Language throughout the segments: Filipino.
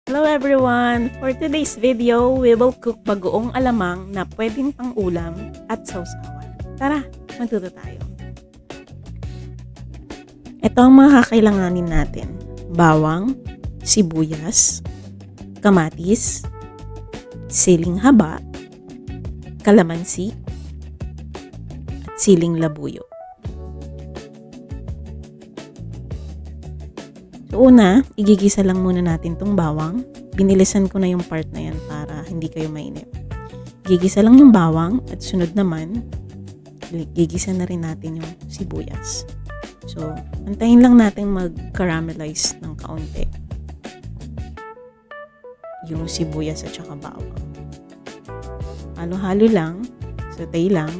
Hello everyone! For today's video, we will cook bagoong alamang na pwedeng pang-ulam at sausawan. Tara, magluto tayo. Ito ang mga kakailanganin natin. Bawang, sibuyas, kamatis, siling haba, kalamansi, at siling labuyo. So una, igigisa lang muna natin tong bawang. Binilisan ko na yung part na yan para hindi kayo mainip. Gigisa lang yung bawang at sunod naman, gigisa na rin natin yung sibuyas. So, antayin lang natin mag-caramelize ng kaunti yung sibuyas at saka bawang. Halo-halo lang, sautay lang.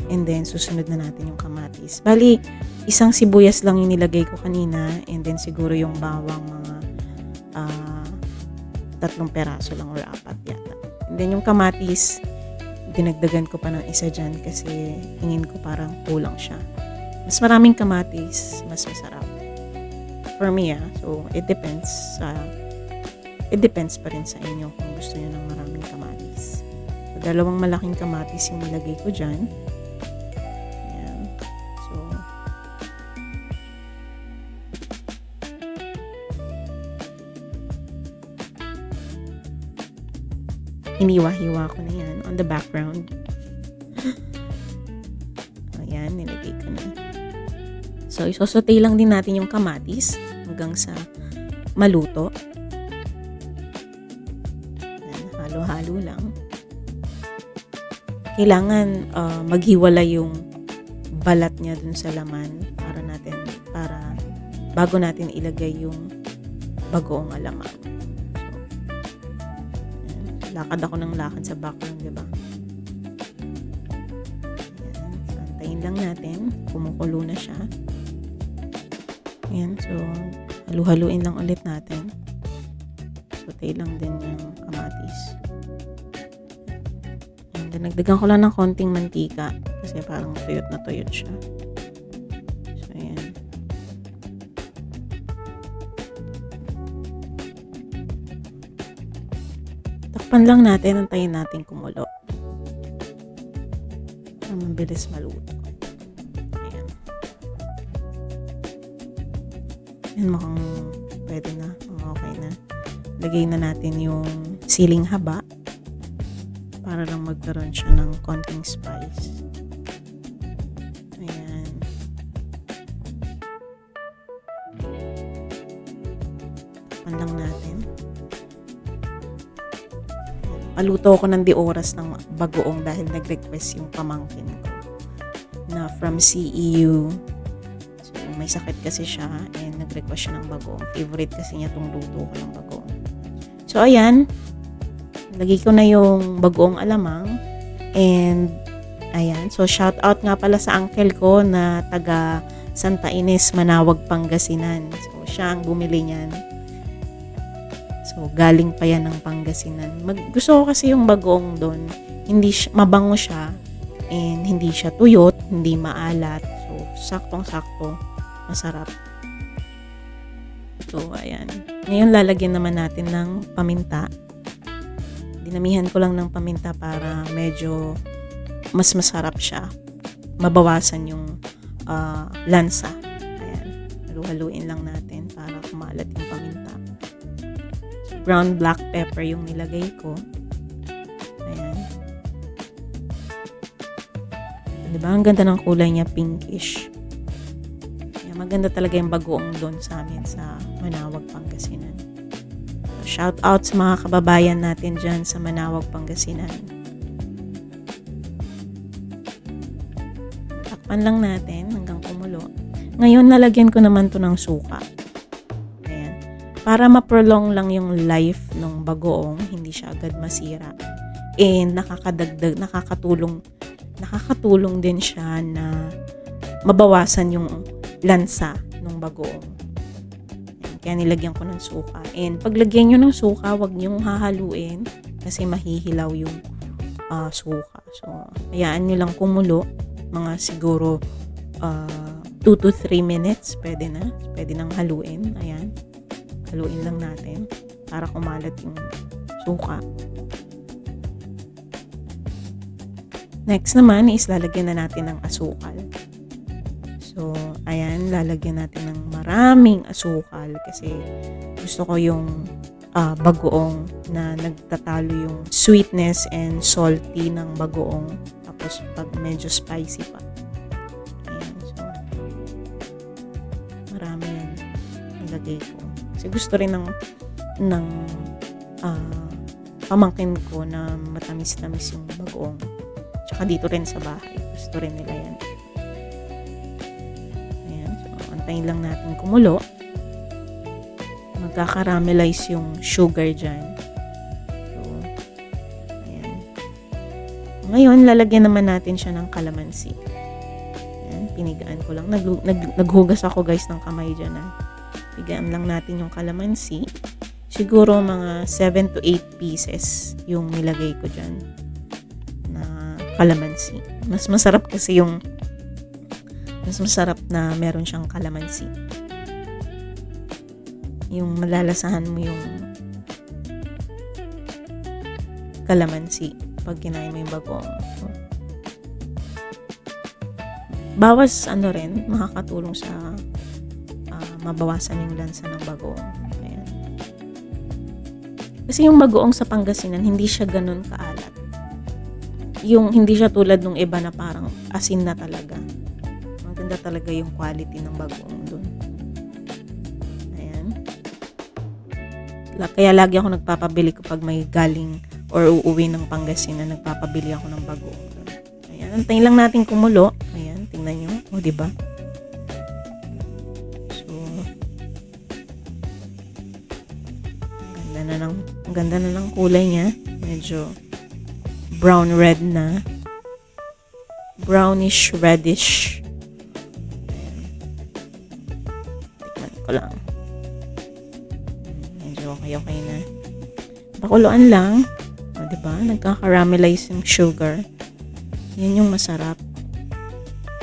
And then, susunod na natin yung kamatis. Bali, isang sibuyas lang yung nilagay ko kanina. And then, siguro yung bawang mga 3 peraso lang or 4 yata. And then, yung kamatis, dinagdagan ko pa ng isa dyan kasi tingin ko parang kulang siya. Mas maraming kamatis, mas masarap. For me, So, it depends. It depends pa rin sa inyo kung gusto nyo ng maraming kamatis. So, 2 malaking kamatis yung nilagay ko dyan. Hiniwa-hiwa ko na yan on the background. Ayan, nilagay ko na. So, isosotay lang din natin yung kamatis hanggang sa maluto. Ayan, halo-halo lang. Kailangan maghiwalay yung balat niya dun sa laman para bago natin ilagay yung bagoong alamang. Lakad ako ng lakad sa background, diba? Ayan. So, antayin lang natin. Kumukulo na siya. Ayan. So, halu-haluin lang ulit natin. Sotay lang din yung kamatis. And then, nagdagan ko lang ng konting mantika kasi parang tuyot na tuyot siya. So, ayan. Takpan lang natin, antayin natin kumulo. Para mabilis maluto. Ayan. Ayan, mukhang pwede na. Okay na. Lagay na natin yung siling haba para lang magkaroon siya ng konting spice. Ayan. Takpan lang natin. Paluto ko ng 2 oras ng bagoong dahil nag-request yung pamangkin ko na from CEU. So, may sakit kasi siya and nag-request siya ng bagoong. Favorite kasi niya itong luto ko ng bagoong. So, ayan. Lagay ko na yung bagoong alamang. And, ayan. So, shout out nga pala sa uncle ko na taga Santa Ines, Manawag, Pangasinan. So, siya ang bumili niyan. So, galing pa yan ng Pangasinan. Gusto ko kasi yung bagoong doon. Mabango siya. And hindi siya tuyot. Hindi maalat. So, saktong-sakto. Masarap. So, ayan. Ngayon, lalagyan naman natin ng paminta. Dinamihan ko lang ng paminta para medyo mas masarap siya. Mabawasan yung lansa. Ayan. Halu-haluin lang natin para kumalat yung paminta. Brown black pepper yung nilagay ko. Ayan. Diba? Ang ganda ng kulay niya, pinkish. Ayan, maganda talaga yung bagoong doon sa amin sa Manawag, Pangasinan. So, shout out sa mga kababayan natin dyan sa Manawag, Pangasinan. Takpan lang natin hanggang kumulo. Ngayon, nalagyan ko naman to ng suka. Para ma-prolong lang yung life ng bagoong, hindi siya agad masira. And nakakatulong din siya na mabawasan yung lansa ng bagoong. Kaya nilagyan ko ng suka. And paglagyan nyo ng suka, wag nyo hahaluin kasi mahihilaw yung suka. So, hayaan nyo lang kumulo mga siguro 2 to 3 minutes, pwede na. Pwede nang haluin. Ayan. Haluin lang natin para kumalat yung suka. Next naman is lalagyan na natin ng asukal. So, ayan, lalagyan natin ng maraming asukal kasi gusto ko yung bagoong na nagtatalo yung sweetness and salty ng bagoong. Tapos pag medyo spicy pa. Ayan, so marami yan nilagay ko. Kasi gusto rin ng pamangkin ko na matamis-tamis yung bagoong. Tsaka dito rin sa bahay. Gusto rin nila yan. Ayan, so antayin lang natin kumulo. Magkakaramelize yung sugar dyan. So, ayan. Ngayon, lalagyan naman natin siya ng kalamansi. Ayan, pinigaan ko lang. Naghugas ako guys ng kamay dyan. Pigaan lang natin yung kalamansi. Siguro mga 7 to 8 pieces yung nilagay ko dyan na kalamansi. Mas masarap kasi mas masarap na meron siyang kalamansi. Yung malalasahan mo yung kalamansi pag kinain mo yung bagoong. So, bawas rin, makakatulong sa mabawasan yung lansa ng bagoong. Ayan. Kasi yung bagoong sa Pangasinan, hindi siya ganun kaalat. Hindi siya tulad nung iba na parang asin na talaga. Maganda talaga yung quality ng bagoong dun. Kaya lagi ako nagpapabili kapag may galing or uuwi ng Pangasinan, nagpapabili ako ng bagoong. Ayan, antayin lang natin kumulo. Ayan, tingnan nyo. O, diba? So, ang ganda na ng kulay niya. Medyo brown-red na. Brownish, reddish. Ayan. Tingnan ko lang. Okay na. Pakuluan lang. O, diba? Nagkakaramelize yung sugar. Yan yung masarap.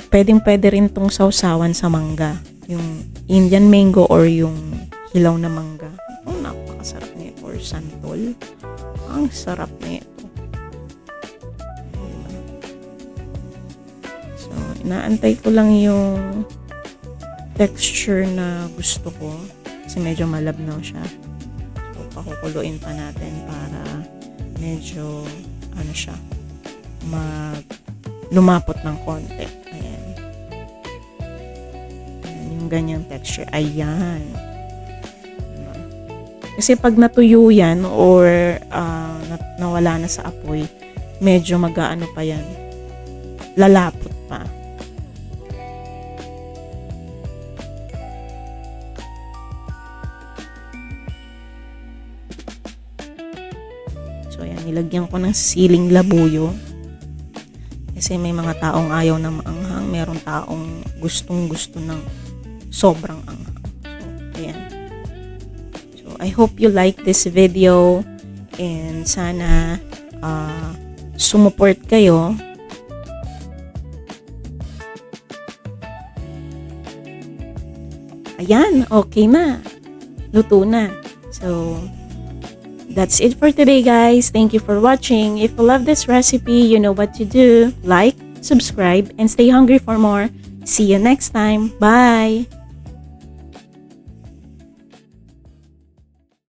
Pwede rin tong sausawan sa mangga. Yung Indian mango or yung hilaw na mangga. Oh, napakasarap nito. Or santol. Ang sarap nito. Diba? So, inaantay ko lang yung texture na gusto ko. Kasi medyo malabnaw siya. Pakukuluin pa natin para medyo siya lumapot ng konti. Ayan. Yung ganyang texture. Ayan. Kasi pag natuyo yan or nawala na sa apoy, medyo mag-aano pa yan. Lalapot pa. So, ayan, nilagyan ko ng siling labuyo. Kasi may mga taong ayaw na maanghang. Meron taong gustong-gusto ng sobrang anghang. So, ayan. So, I hope you like this video. And sana sumuport kayo. Ayan, okay na. Luto na. So, that's it for today, guys. Thank you for watching. If you love this recipe, you know what to do. Like, subscribe, and stay hungry for more. See you next time. Bye!